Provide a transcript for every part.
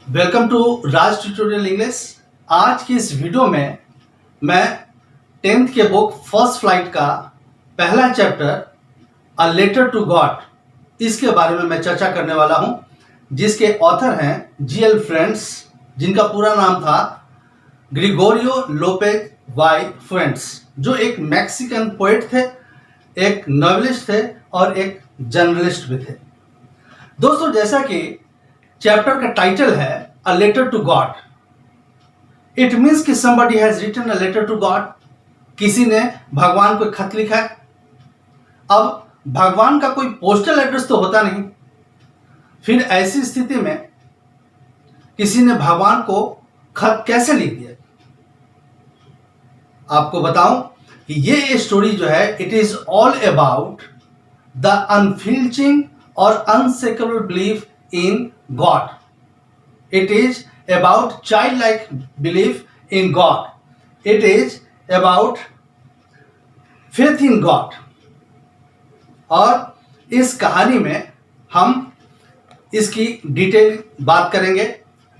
Welcome to Raj tutorial English. आज की इस वीडियो में मैं 10th के बुक फर्स्ट फ्लाइट का पहला chapter a letter to God इसके बारे में मैं चर्चा करने वाला हूं, जिसके ऑथर हैं जीएल फ्रेंड्स, जिनका पूरा नाम था ग्रिगोरियो लोपेज वाई फुएंट्स, जो एक मैक्सिकन पोएट थे, एक नॉवेलिस्ट थे और एक जर्नलिस्ट भी थे। दोस्तों, जैसा कि चैप्टर का टाइटल है a letter to God, it means कि somebody has written a letter to God, किसी ने भगवान को खत लिखा है। अब भगवान का कोई पोस्टल एड्रेस तो होता नहीं, फिर ऐसी स्थिति में किसी ने भगवान को खत कैसे लिख दिया? आपको बताऊं कि ये स्टोरी जो है, it is all about the unflinching और unshakeable belief in God. It is about childlike belief in God. It is about faith in God. और इस कहानी में हम इसकी डिटेल बात करेंगे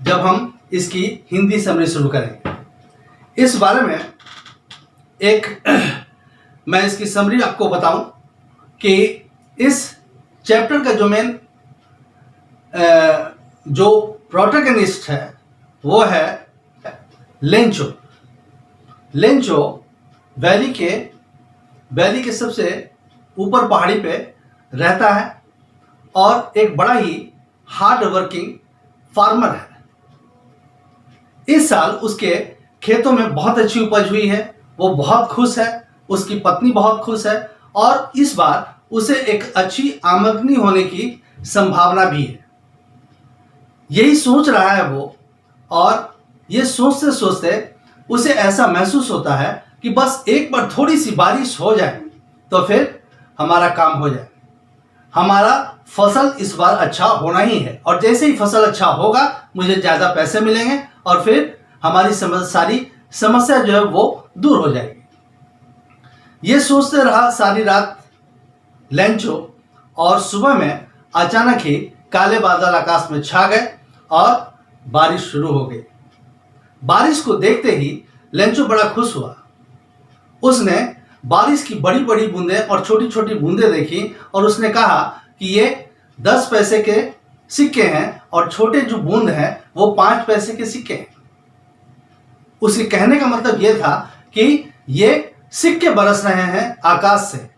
जब हम इसकी हिंदी समरी शुरू करेंगे। इस बारे में मैं इसकी समरी आपको बताऊं कि इस चैप्टर का जो मेन जो प्रोटैगनिस्ट है वो है लेंचो। लेंचो वैली के सबसे ऊपर पहाड़ी पे रहता है और एक बड़ा ही हार्ड वर्किंग फार्मर है। इस साल उसके खेतों में बहुत अच्छी उपज हुई है, वो बहुत खुश है, उसकी पत्नी बहुत खुश है और इस बार उसे एक अच्छी आमदनी होने की संभावना भी है। यही सोच रहा है वो, और ये सोचते सोचते उसे ऐसा महसूस होता है कि बस एक बार थोड़ी सी बारिश हो जाए तो फिर हमारा काम हो जाए, हमारा फसल इस बार अच्छा होना ही है, और जैसे ही फसल अच्छा होगा मुझे ज़्यादा पैसे मिलेंगे और फिर हमारी सारी समस्या जो है वो दूर हो जाएगी। ये सोचते रहा सारी रात लेंचो, और सुबह में अचानक ही काले बादल आकाश में छा गए और बारिश शुरू हो गई। बारिश को देखते ही लेंचो बड़ा खुश हुआ। उसने बारिश की बड़ी बड़ी बूंदें और छोटी छोटी बूंदें देखी और उसने कहा कि ये 10 पैसे के सिक्के हैं और छोटे जो बूंद हैं वो 5 पैसे के सिक्के हैं। उसके कहने का मतलब ये था कि ये सिक्के बरस रहे हैं आकाश से।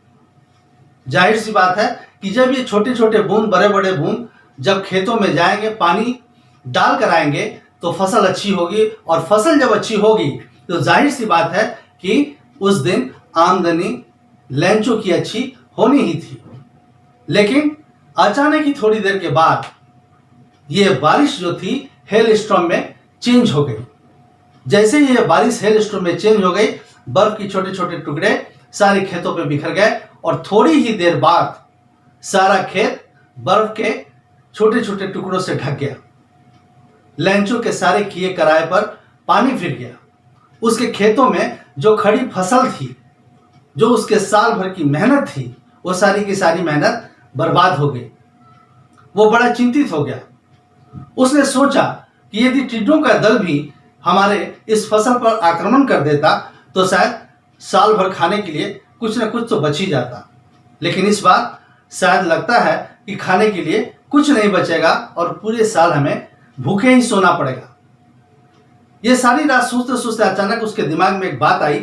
जाहिर सी बात है कि जब ये छोटे छोटे बूंद, बड़े बड़े बूंद जब खेतों में जाएंगे, पानी डाल कर आएंगे तो फसल अच्छी होगी, और फसल जब अच्छी होगी तो जाहिर सी बात है कि उस दिन आमदनी लेंचो की अच्छी होनी ही थी। लेकिन अचानक ही थोड़ी देर के बाद ये बारिश जो थी हेल स्टॉर्म में चेंज हो गई। जैसे ही ये बारिश हेल स्टॉर्म में चेंज हो गई, बर्फ के छोटे छोटे टुकड़े सारे खेतों पे बिखर गए और थोड़ी ही देर बाद सारा खेत बर्फ के छोटे छोटे टुकड़ों से ढक गया। लेंचो के सारे किए कराए पर पानी फिर गया। उसके खेतों में जो खड़ी फसल थी, जो उसके साल भर की मेहनत थी, वो सारी की सारी मेहनत बर्बाद हो गई। वो बड़ा चिंतित हो गया। उसने सोचा कि यदि टिड्डों का दल भी हमारे इस फसल पर आक्रमण कर देता तो शायद साल भर खाने के लिए कुछ न कुछ तो बच ही जाता, लेकिन इस बार शायद लगता है कि खाने के लिए कुछ नहीं बचेगा और पूरे साल हमें भूखे ही सोना पड़ेगा। ये सारी रात सोचते सोचते अचानक उसके दिमाग में एक बात आई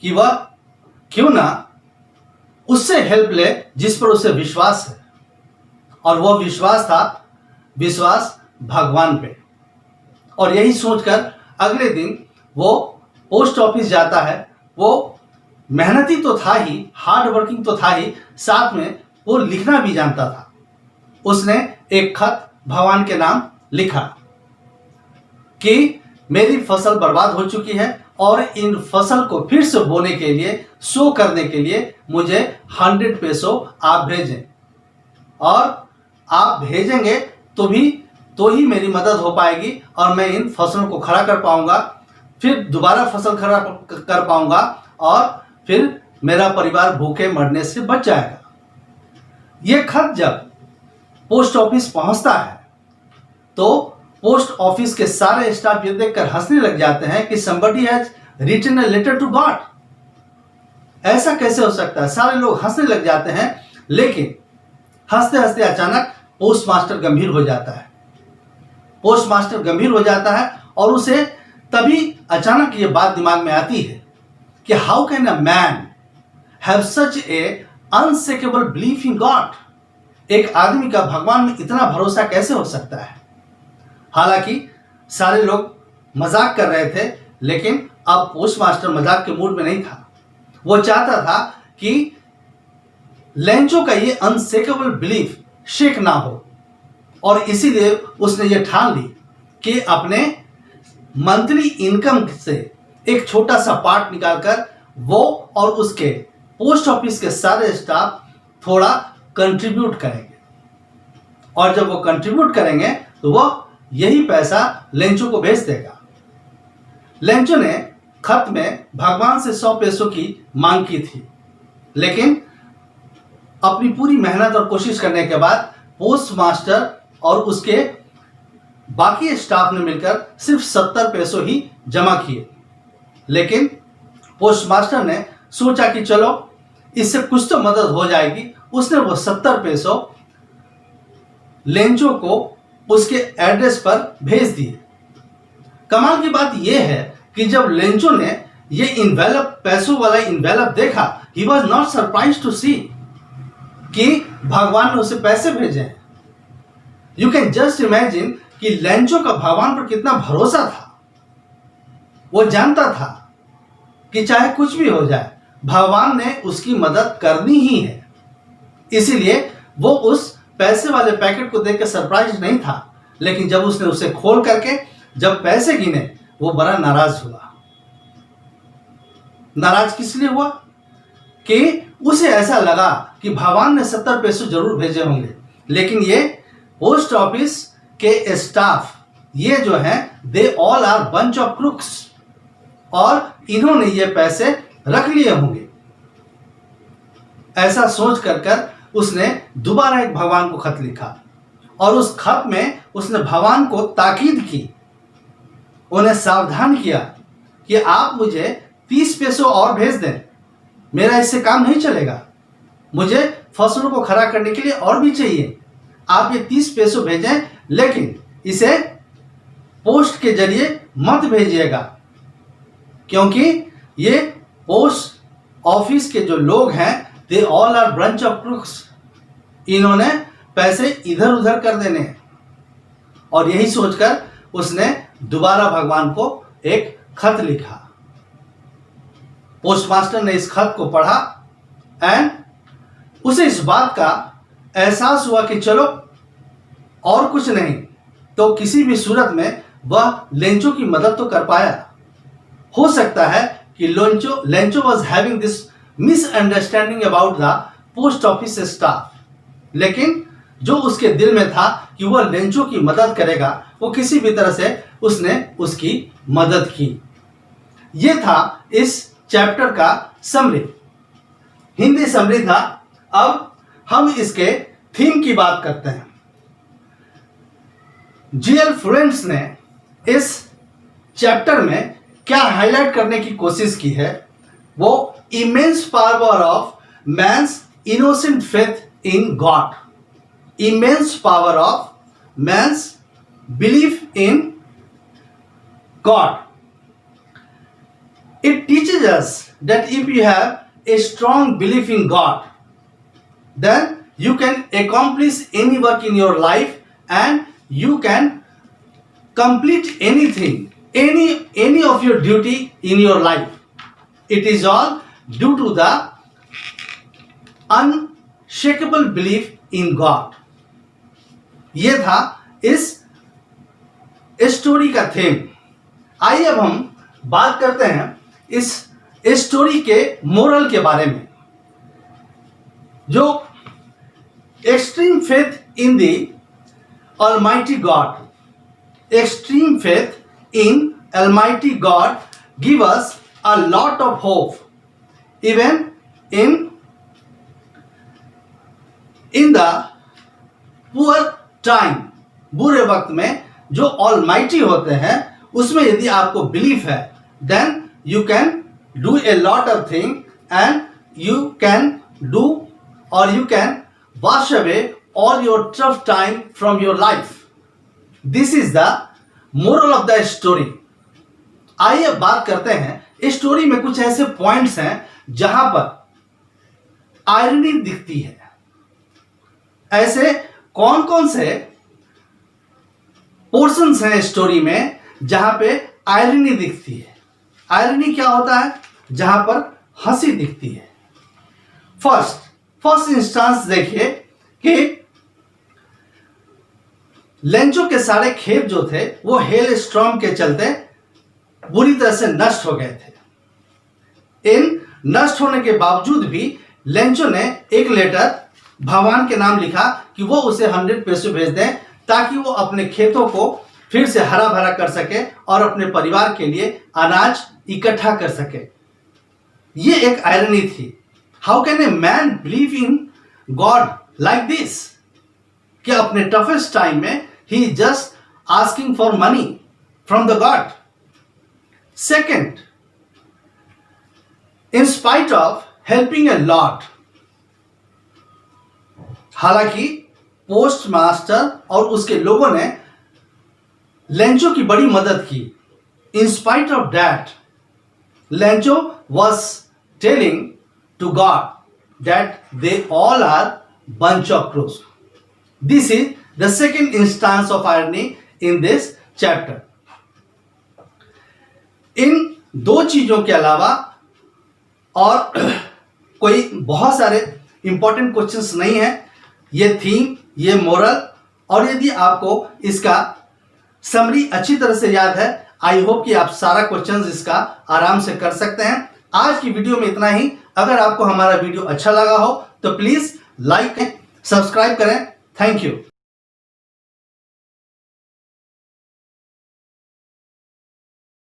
कि वह क्यों ना उससे हेल्प ले जिस पर उसे विश्वास है, और वह विश्वास भगवान पे। और यही सोचकर अगले दिन वो पोस्ट ऑफिस जाता है। वो मेहनती तो था ही, हार्ड वर्किंग तो था ही, साथ में वो लिखना भी जानता था। उसने एक खत भगवान के नाम लिखा कि मेरी फसल बर्बाद हो चुकी है और इन फसल को फिर से बोने के लिए, सो करने के लिए मुझे 100 पैसो आप भेजें, और आप भेजेंगे तो ही मेरी मदद हो पाएगी और मैं इन फसलों को खड़ा कर पाऊंगा, फिर दोबारा फसल खड़ा कर पाऊंगा और फिर मेरा परिवार भूखे मरने से बच जाएगा। यह खत जब पोस्ट ऑफिस पहुंचता है तो पोस्ट ऑफिस के सारे स्टाफ ये देखकर हंसने लग जाते हैं कि somebody has written a letter to God। ऐसा कैसे हो सकता है? सारे लोग हंसने लग जाते हैं, लेकिन हंसते हंसते अचानक पोस्ट मास्टर गंभीर हो जाता है। पोस्ट मास्टर गंभीर हो जाता है और उसे तभी अचानक ये बात दिमाग में आती है कि how can a man have such A unshakeable belief in God. एक आदमी का भगवान में इतना भरोसा कैसे हो सकता है? हालांकि सारे लोग मजाक कर रहे थे, लेकिन अब पोस्ट मास्टर मजाक के मूड में नहीं था। वो चाहता था कि लेंचो का ये अनशेकेबल बिलीफ शेक ना हो, और इसीलिए उसने ये ठान ली कि अपने मंथली इनकम से एक छोटा सा पार्ट निकालकर वो और उसके पोस्ट ऑफिस के सारे स्टाफ थोड़ा कंट्रीब्यूट करेंगे, और जब वो कंट्रीब्यूट करेंगे तो वो यही पैसा लेंचो को भेज देगा। लेंचो ने खत में भगवान से 100 पैसों की मांग की थी, लेकिन अपनी पूरी मेहनत और कोशिश करने के बाद पोस्ट मास्टर और उसके बाकी स्टाफ ने मिलकर सिर्फ 70 पैसों ही जमा किए। लेकिन पोस्ट मास्टर ने सोचा कि चलो इससे कुछ तो मदद हो जाएगी। उसने वो 70 पैसों लेंचो को उसके एड्रेस पर भेज दिए। कमाल की बात यह है कि जब लेंचो ने ये इन्वेलप, पैसों वाला इन्वेलप देखा, he was not surprise to see कि भगवान ने उसे पैसे भेजे हैं। यू कैन जस्ट इमेजिन कि लेंचो का भगवान पर कितना भरोसा था। वो जानता था कि चाहे कुछ भी हो जाए, भगवान ने उसकी मदद करनी ही है। इसीलिए वो उस पैसे वाले पैकेट को देखकर सरप्राइज नहीं था, लेकिन जब उसने उसे खोल करके जब पैसे गिने, वो बड़ा नाराज हुआ। नाराज किस लिए हुआ? कि उसे ऐसा लगा कि भगवान ने 70 पैसे जरूर भेजे होंगे, लेकिन ये पोस्ट ऑफिस के स्टाफ ये जो हैं, they all are bunch of crooks, और इन्होंने ये पैसे रख लिए होंगे। ऐसा सोच कर उसने दोबारा एक भगवान को खत लिखा, और उस खत में उसने भगवान को ताकीद की, उन्हें सावधान किया कि आप मुझे 30 पैसों और भेज दें, मेरा इससे काम नहीं चलेगा, मुझे फसलों को खड़ा करने के लिए और भी चाहिए। आप ये 30 पैसों भेजें, लेकिन इसे पोस्ट के जरिए मत भेजिएगा, क्योंकि ये पोस्ट ऑफिस के जो लोग हैं, they all are brunch of crooks, इन्होंने पैसे इधर उधर कर देने हैं। और यही सोचकर उसने दोबारा भगवान को एक खत लिखा। पोस्टमास्टर ने इस खत को पढ़ा एंड उसे इस बात का एहसास हुआ कि चलो और कुछ नहीं तो किसी भी सूरत में वह लेंचो की मदद तो कर पाया। हो सकता है कि Lencho was having this misunderstanding about the post office staff, लेकिन जो उसके दिल में था कि वह लेंचो की मदद करेगा, वो किसी भी तरह से उसने उसकी मदद की। ये था इस चैप्टर का समरी, हिंदी समरी था। अब हम इसके थीम की बात करते हैं। जीएल फ्लुएंट्स ने इस चैप्टर में क्या हाईलाइट करने की कोशिश की है, वो immense power of man's innocent faith in God, immense power of man's belief in God. It teaches us that if you have a strong belief in God, then you can accomplish any work in your life and you can complete anything, any of your duty in your life. It is all due to the unshakable belief in God. ये था इस story का theme. आइए अब हम बात करते हैं इस स्टोरी के मोरल के बारे में. जो extreme faith in the Almighty God, extreme faith in Almighty God give us a lot of hope, even in the poor time. बुरे वक्त में जो ऑलमाइटी होते हैं उसमें यदि आपको बिलीफ है, then you can do a lot of thing and you can do और you can wash away all your tough time from your life. This is the moral of the story. आइए बात करते हैं, इस story में कुछ ऐसे points हैं जहां पर आयरनी दिखती है. ऐसे कौन कौन से पोर्शंस हैं स्टोरी में जहां पे आयरनी दिखती है. आयरनी क्या होता है? जहां पर हंसी दिखती है. फर्स्ट इंस्टांस देखिए कि लेंचो के सारे खेत जो थे वो हेल स्टॉर्म के चलते बुरी तरह से नष्ट हो गए थे. इन नष्ट होने के बावजूद भी लेंचो ने एक लेटर भगवान के नाम लिखा कि वो उसे 100 पैसे भेज दें ताकि वो अपने खेतों को फिर से हरा भरा कर सके और अपने परिवार के लिए अनाज इकट्ठा कर सके. ये एक आयरनी थी. How can a man believe in God like this, कि अपने टफेस्ट टाइम में he just asking for money from the God. Second, in spite of helping a lot, हालांकि पोस्ट मास्टर और उसके लोगों ने लेंचो की बड़ी मदद की. In spite of that Lencho was telling to God that they all are bunch of crows. This is the second instance of irony in this chapter. इन दो चीजों के अलावा और कोई बहुत सारे इंपॉर्टेंट क्वेश्चंस नहीं है. ये थीम, ये मोरल, और यदि आपको इसका समरी अच्छी तरह से याद है, आई होप कि आप सारा क्वेश्चंस इसका आराम से कर सकते हैं. आज की वीडियो में इतना ही. अगर आपको हमारा वीडियो अच्छा लगा हो तो प्लीज लाइक करें, सब्सक्राइब करें. Thank you.